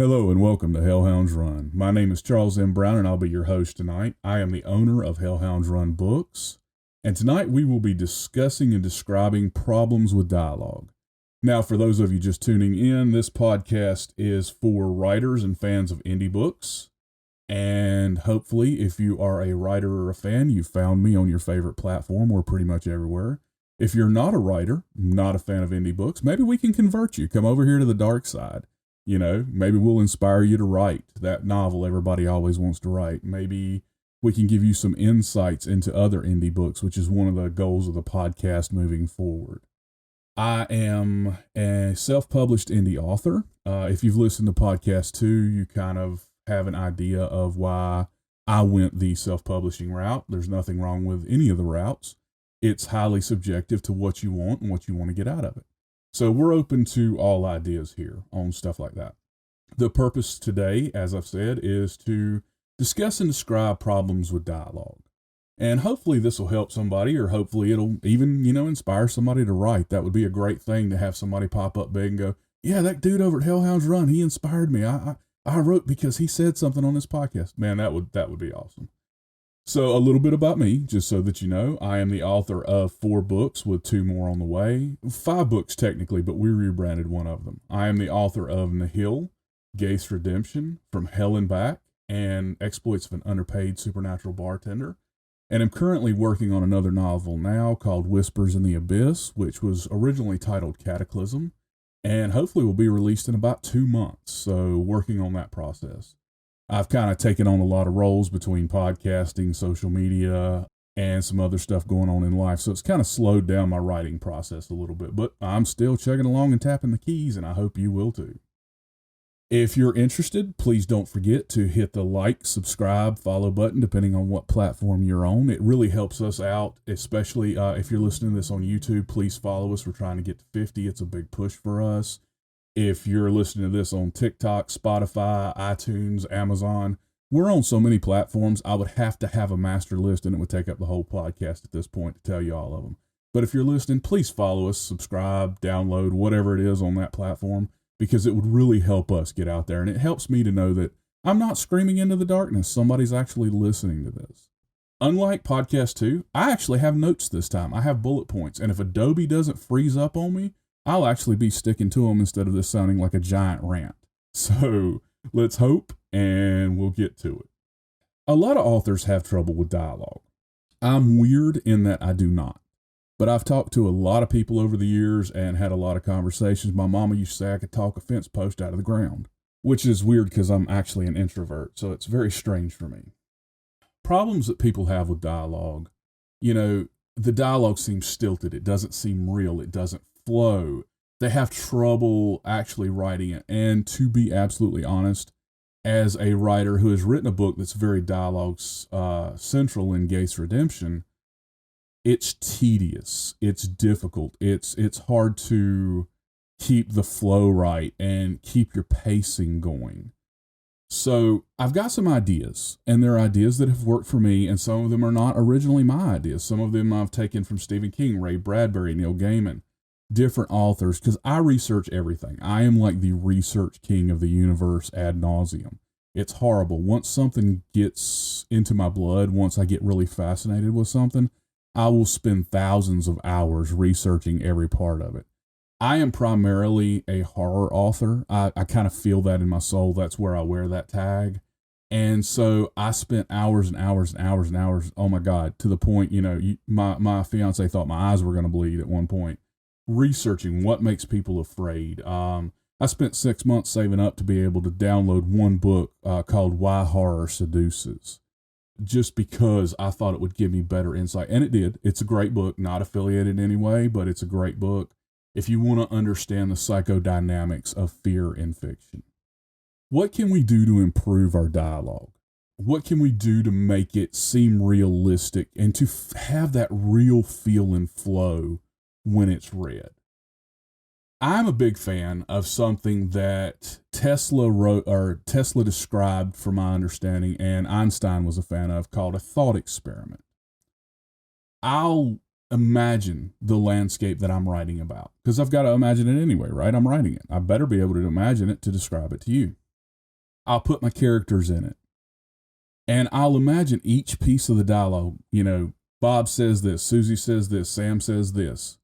Hello and welcome to Hellhounds Run. My name is Charles M. Brown and I'll be your host tonight. I am the owner of Hellhounds Run Books, and tonight we will be discussing and describing problems with dialogue. Now, for those of you just tuning in, this podcast is for writers and fans of indie books, and hopefully if you are a writer or a fan, you found me on your favorite platform or pretty much everywhere. If you're not a writer, not a fan of indie books, maybe we can convert you. Come over here to the dark side. You know, maybe we'll inspire you to write that novel everybody always wants to write. Maybe we can give you some insights into other indie books, which is one of the goals of the podcast moving forward. I am a self-published indie author. If you've listened to podcast 2, you kind of have an idea of why I went the self-publishing route. There's nothing wrong with any of the routes. It's highly subjective to what you want and what you want to get out of it. So we're open to all ideas here on stuff like that. The purpose today, as I've said, is to discuss and describe problems with dialogue. And hopefully this will help somebody, or hopefully it'll even, inspire somebody to write. That would be a great thing to have somebody pop up big and go, yeah, that dude over at Hellhounds Run, he inspired me. I wrote because he said something on this podcast. Man, that would be awesome. So a little bit about me, just so that you know. I am the author of 4 books with 2 more on the way. 5 books technically, but we rebranded one of them. I am the author of Nihil, Gaith's Redemption, From Hell and Back, and Exploits of an Underpaid Supernatural Bartender. And I'm currently working on another novel now called Whispers in the Abyss, which was originally titled Cataclysm, and hopefully will be released in about 2 months. So working on that process. I've kind of taken on a lot of roles between podcasting, social media, and some other stuff going on in life. So it's kind of slowed down my writing process a little bit, but I'm still chugging along and tapping the keys, and I hope you will too. If you're interested, please don't forget to hit the like, subscribe, follow button, depending on what platform you're on. It really helps us out, especially if you're listening to this on YouTube. Please follow us. We're trying to get to 50. It's a big push for us. If you're listening to this on TikTok, Spotify, iTunes, Amazon, we're on so many platforms, I would have to have a master list, and it would take up the whole podcast at this point to tell you all of them. But if you're listening, please follow us, subscribe, download, whatever it is on that platform, because it would really help us get out there. And it helps me to know that I'm not screaming into the darkness. Somebody's actually listening to this. Unlike podcast 2, I actually have notes this time. I have bullet points. And if Adobe doesn't freeze up on me, I'll actually be sticking to them instead of this sounding like a giant rant. So let's hope, and we'll get to it. A lot of authors have trouble with dialogue. I'm weird in that I do not. But I've talked to a lot of people over the years and had a lot of conversations. My mama used to say I could talk a fence post out of the ground, which is weird because I'm actually an introvert, so it's very strange for me. Problems that people have with dialogue, the dialogue seems stilted. It doesn't seem real. It doesn't flow. They have trouble actually writing it. And to be absolutely honest, as a writer who has written a book that's very dialogue central in Gaith's Redemption, it's tedious. It's difficult. It's hard to keep the flow right and keep your pacing going. So I've got some ideas, and they're ideas that have worked for me, and some of them are not originally my ideas. Some of them I've taken from Stephen King, Ray Bradbury, Neil Gaiman, different authors, because I research everything. I am like the research king of the universe ad nauseum. It's horrible. Once something gets into my blood, once I get really fascinated with something, I will spend thousands of hours researching every part of it. I am primarily a horror author. I kind of feel that in my soul. That's where I wear that tag. And so I spent hours and hours and hours and hours, oh my God, to the point, my fiance thought my eyes were going to bleed at one point, researching what makes people afraid. I spent 6 months saving up to be able to download one book called Why Horror Seduces, just because I thought it would give me better insight. And it did. It's a great book, not affiliated in any way, but it's a great book if you want to understand the psychodynamics of fear in fiction. What can we do to improve our dialogue? What can we do to make it seem realistic and to have that real feel and flow when it's read? I'm a big fan of something that Tesla wrote, or Tesla described, from my understanding, and Einstein was a fan of, called a thought experiment. I'll imagine the landscape that I'm writing about, because I've got to imagine it anyway, right? I'm writing it. I better be able to imagine it to describe it to you. I'll put my characters in it. And I'll imagine each piece of the dialogue, Bob says this, Susie says this, Sam says this,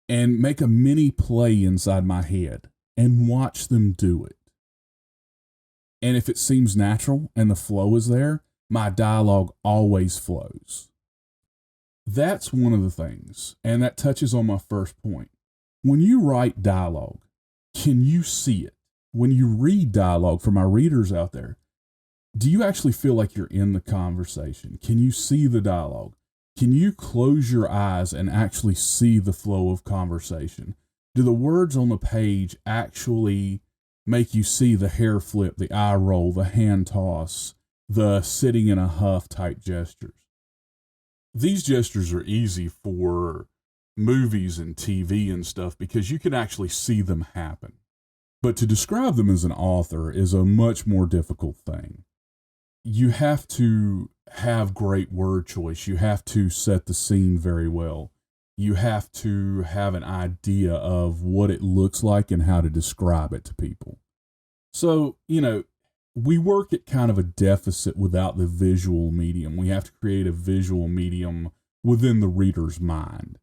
and make a mini play inside my head and watch them do it. And if it seems natural and the flow is there, my dialogue always flows. That's one of the things, and that touches on my first point. When you write dialogue, can you see it? When you read dialogue, for my readers out there, do you actually feel like you're in the conversation? Can you see the dialogue? Can you close your eyes and actually see the flow of conversation? Do the words on the page actually make you see the hair flip, the eye roll, the hand toss, the sitting in a huff type gestures? These gestures are easy for movies and TV and stuff because you can actually see them happen. But to describe them as an author is a much more difficult thing. You have to have great word choice. You have to set the scene very well. You have to have an idea of what it looks like and how to describe it to people. So, we work at kind of a deficit without the visual medium. We have to create a visual medium within the reader's mind.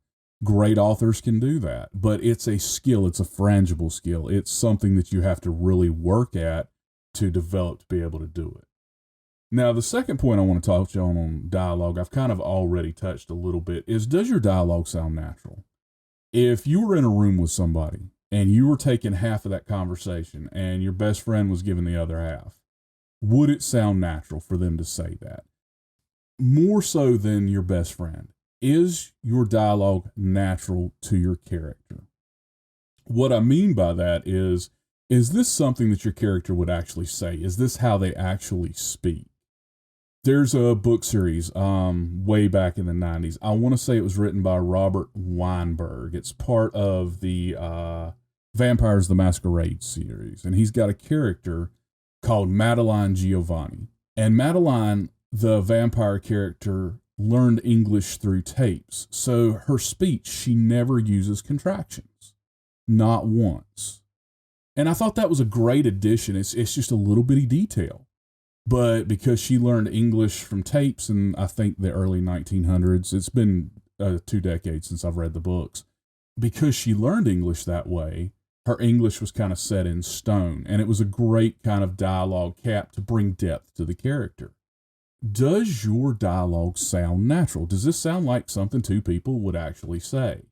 Great authors can do that, but it's a skill. It's a frangible skill. It's something that you have to really work at to develop to be able to do it. Now, the second point I want to talk to you on dialogue, I've kind of already touched a little bit, is does your dialogue sound natural? If you were in a room with somebody and you were taking half of that conversation and your best friend was giving the other half, would it sound natural for them to say that? More so than your best friend, is your dialogue natural to your character? What I mean by that is this something that your character would actually say? Is this how they actually speak? There's a book series way back in the 90s. I want to say it was written by Robert Weinberg. It's part of the Vampires the Masquerade series. And he's got a character called Madeline Giovanni. And Madeline, the vampire character, learned English through tapes. So her speech, she never uses contractions. Not once. And I thought that was a great addition. It's just a little bitty detail. But because she learned English from tapes in, I think, the early 1900s, it's been 2 decades since I've read the books. Because she learned English that way, her English was kind of set in stone. And it was a great kind of dialogue cap to bring depth to the character. Does your dialogue sound natural? Does this sound like something two people would actually say?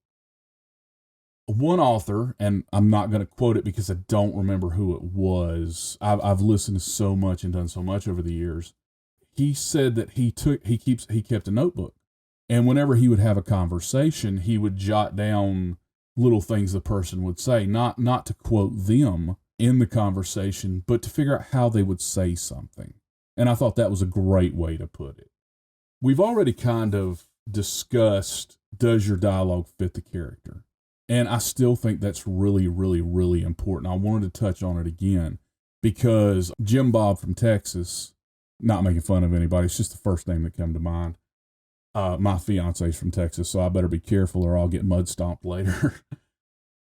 One author, and I'm not going to quote it because I don't remember who it was. I've listened to so much and done so much over the years. He said that he kept a notebook, and whenever he would have a conversation, he would jot down little things the person would say, not to quote them in the conversation, but to figure out how they would say something. And I thought that was a great way to put it. We've already kind of discussed, does your dialogue fit the character? And I still think that's really, really, really important. I wanted to touch on it again because Jim Bob from Texas, not making fun of anybody, it's just the first name that came to mind. My fiance's from Texas, so I better be careful or I'll get mud stomped later.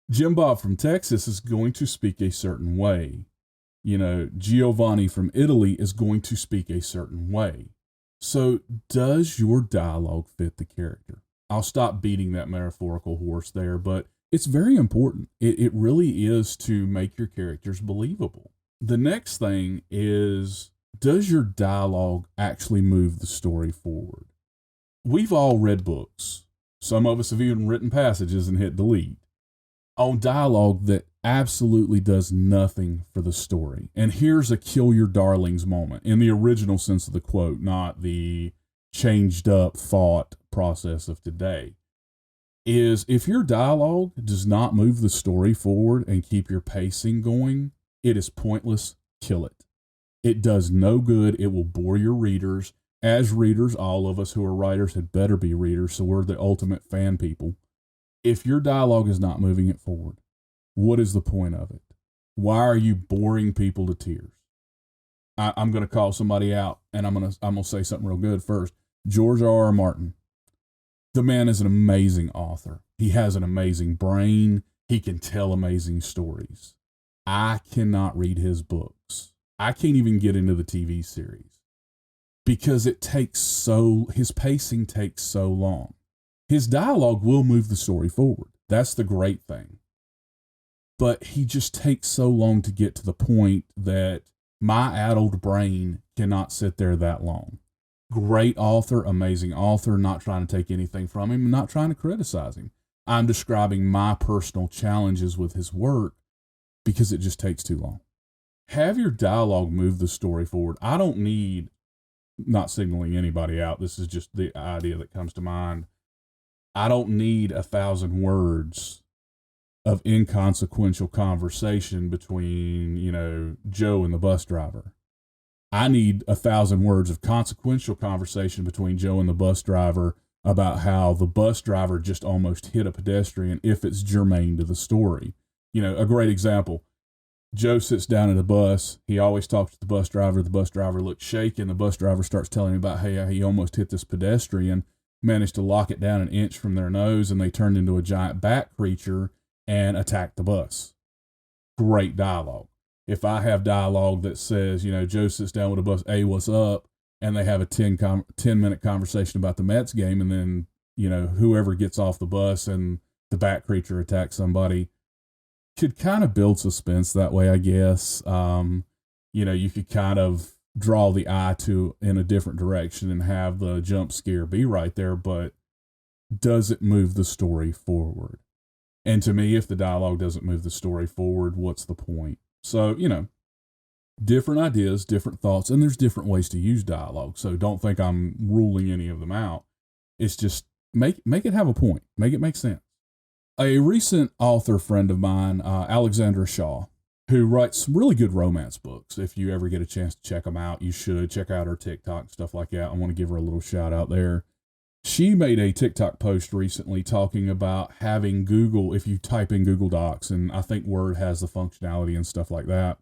Jim Bob from Texas is going to speak a certain way. Giovanni from Italy is going to speak a certain way. So does your dialogue fit the character? I'll stop beating that metaphorical horse there, but it's very important. It really is to make your characters believable. The next thing is, does your dialogue actually move the story forward? We've all read books. Some of us have even written passages and hit delete on dialogue that absolutely does nothing for the story. And here's a kill your darlings moment in the original sense of the quote, not the changed up thought process of today, is if your dialogue does not move the story forward and keep your pacing going, it is pointless. Kill it. It does no good. It will bore your readers. As readers, all of us who are writers had better be readers, so we're the ultimate fan people. If your dialogue is not moving it forward, what is the point of it? Why are you boring people to tears? I'm going to call somebody out, and I'm going to say something real good first. George R.R. Martin. The man is an amazing author. He has an amazing brain. He can tell amazing stories. I cannot read his books. I can't even get into the TV series because his pacing takes so long. His dialogue will move the story forward. That's the great thing. But he just takes so long to get to the point that my addled brain cannot sit there that long. Great author, amazing author, not trying to take anything from him, not trying to criticize him. I'm describing my personal challenges with his work because it just takes too long. Have your dialogue move the story forward. I don't need, not signaling anybody out, this is just the idea that comes to mind. I don't need 1,000 words of inconsequential conversation between, Joe and the bus driver. I need 1,000 words of consequential conversation between Joe and the bus driver about how the bus driver just almost hit a pedestrian if it's germane to the story. A great example. Joe sits down at a bus. He always talks to the bus driver. The bus driver looks shaken. The bus driver starts telling him about how he almost hit this pedestrian, managed to lock it down an inch from their nose, and they turned into a giant bat creature and attacked the bus. Great dialogue. If I have dialogue that says, Joe sits down with a bus, hey, what's up? And they have a 10-minute conversation about the Mets game, and then, whoever gets off the bus and the bat creature attacks somebody, could kind of build suspense that way, I guess. You could kind of draw the eye in a different direction and have the jump scare be right there, but does it move the story forward? And to me, if the dialogue doesn't move the story forward, what's the point? So, different ideas, different thoughts, and there's different ways to use dialogue. So don't think I'm ruling any of them out. It's just make it have a point. Make it make sense. A recent author friend of mine, Alexandra Shaw, who writes some really good romance books. If you ever get a chance to check them out, you should check out her TikTok, stuff like that. I want to give her a little shout out there. She made a TikTok post recently talking about having Google, if you type in Google Docs, and I think Word has the functionality and stuff like that,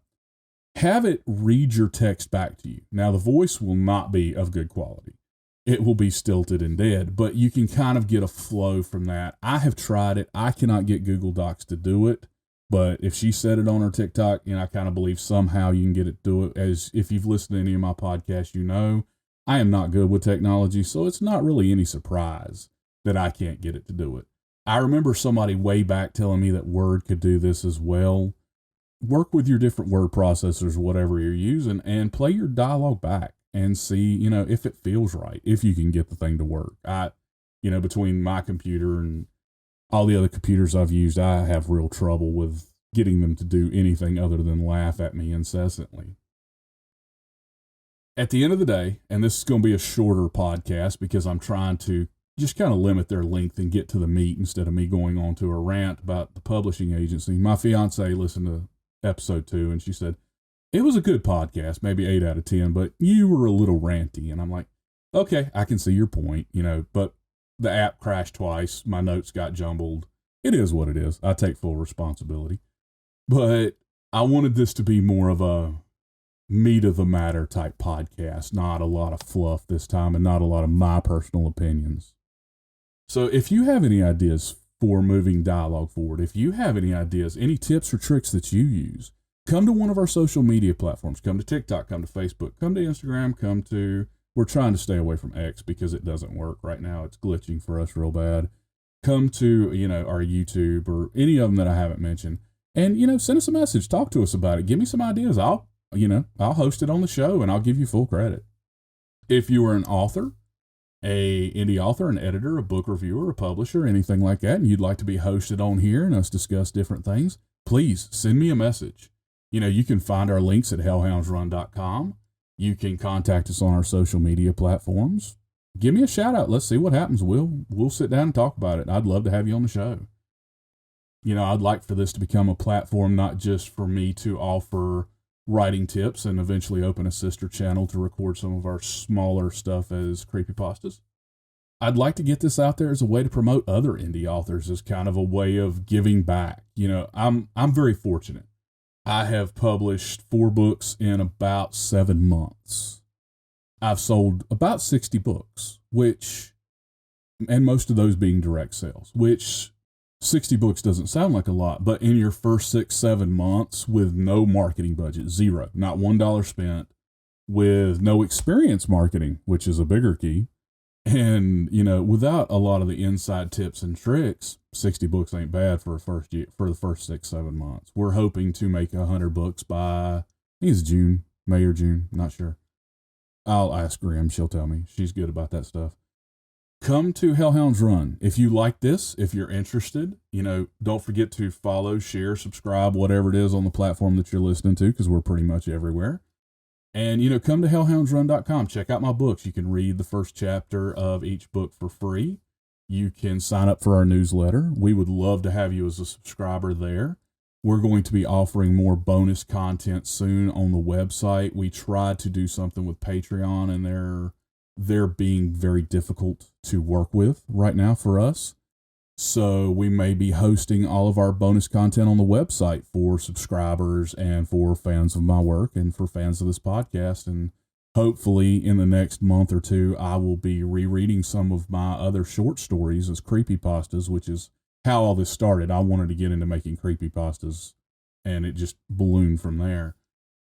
have it read your text back to you. Now, the voice will not be of good quality. It will be stilted and dead, but you can kind of get a flow from that. I have tried it. I cannot get Google Docs to do it, but if she said it on her TikTok, I kind of believe somehow you can get it to do it. As if you've listened to any of my podcasts, I am not good with technology, so it's not really any surprise that I can't get it to do it. I remember somebody way back telling me that Word could do this as well. Work with your different word processors, whatever you're using, and play your dialogue back and see, if it feels right, if you can get the thing to work. Between my computer and all the other computers I've used, I have real trouble with getting them to do anything other than laugh at me incessantly. At the end of the day, and this is going to be a shorter podcast because I'm trying to just kind of limit their length and get to the meat instead of me going on to a rant about the publishing agency. My fiance listened to episode 2 and she said, it was a good podcast, maybe 8 out of 10, but you were a little ranty. And I'm like, okay, I can see your point, but the app crashed twice. My notes got jumbled. It is what it is. I take full responsibility. But I wanted this to be more of a meat of the matter type podcast, not a lot of fluff this time and not a lot of my personal opinions. So if you have any ideas for moving dialogue forward, if you have any ideas, any tips or tricks that you use, come to one of our social media platforms. Come to TikTok, come to Facebook, come to Instagram, we're trying to stay away from X because it doesn't work right now. It's glitching for us real bad. Come to, our YouTube or any of them that I haven't mentioned. And, send us a message. Talk to us about it. Give me some ideas. I'll host it on the show and I'll give you full credit. If you are an author, a indie author, an editor, a book reviewer, a publisher, anything like that, and you'd like to be hosted on here and us discuss different things, please send me a message. You can find our links at hellhoundsrun.com. You can contact us on our social media platforms. Give me a shout out. Let's see what happens. We'll sit down and talk about it. I'd love to have you on the show. I'd like for this to become a platform, not just for me to offer writing tips and eventually open a sister channel to record some of our smaller stuff as creepypastas. I'd like to get this out there as a way to promote other indie authors, as kind of a way of giving back. I'm very fortunate. I have published 4 books in about 7 months. I've sold about 60 books, and most of those being direct sales, which 60 books doesn't sound like a lot, but in your first 6-7 months with no marketing budget, zero, not $1 spent, with no experience marketing, which is a bigger key, and without a lot of the inside tips and tricks, 60 books ain't bad for the first 6-7 months. We're hoping to make 100 books by, I think it's June, May or June, not sure. I'll ask Grim, she'll tell me. She's good about that stuff. Come to Hellhounds Run. If you like this, if you're interested, don't forget to follow, share, subscribe, whatever it is on the platform that you're listening to, because we're pretty much everywhere. And, come to hellhoundsrun.com. Check out my books. You can read the first chapter of each book for free. You can sign up for our newsletter. We would love to have you as a subscriber there. We're going to be offering more bonus content soon on the website. We tried to do something with Patreon, and they're being very difficult to work with right now for us. So we may be hosting all of our bonus content on the website for subscribers and for fans of my work and for fans of this podcast. And hopefully in the next month or two, I will be rereading some of my other short stories as creepypastas, which is how all this started. I wanted to get into making creepypastas, and it just ballooned from there.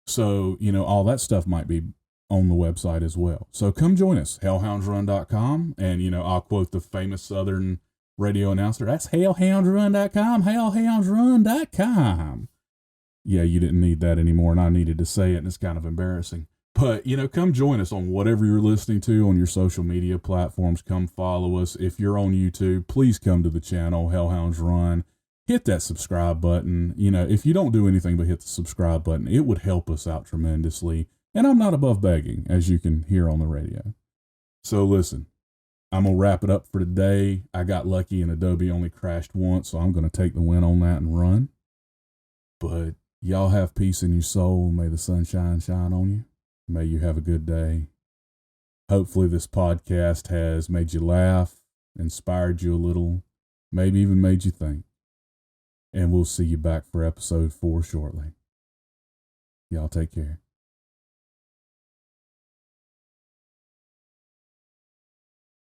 So, all that stuff might be on the website as well. So come join us, hellhoundsrun.com. And, I'll quote the famous Southern radio announcer. That's hellhoundsrun.com, hellhoundsrun.com. Yeah, you didn't need that anymore, and I needed to say it, and it's kind of embarrassing. But, come join us on whatever you're listening to on your social media platforms. Come follow us. If you're on YouTube, please come to the channel, Hellhounds Run. Hit that subscribe button. If you don't do anything but hit the subscribe button, it would help us out tremendously. And I'm not above begging, as you can hear on the radio. So listen, I'm going to wrap it up for today. I got lucky and Adobe only crashed once, so I'm going to take the win on that and run. But y'all have peace in your soul. May the sunshine shine on you. May you have a good day. Hopefully this podcast has made you laugh, inspired you a little, maybe even made you think. And we'll see you back for episode 4 shortly. Y'all take care.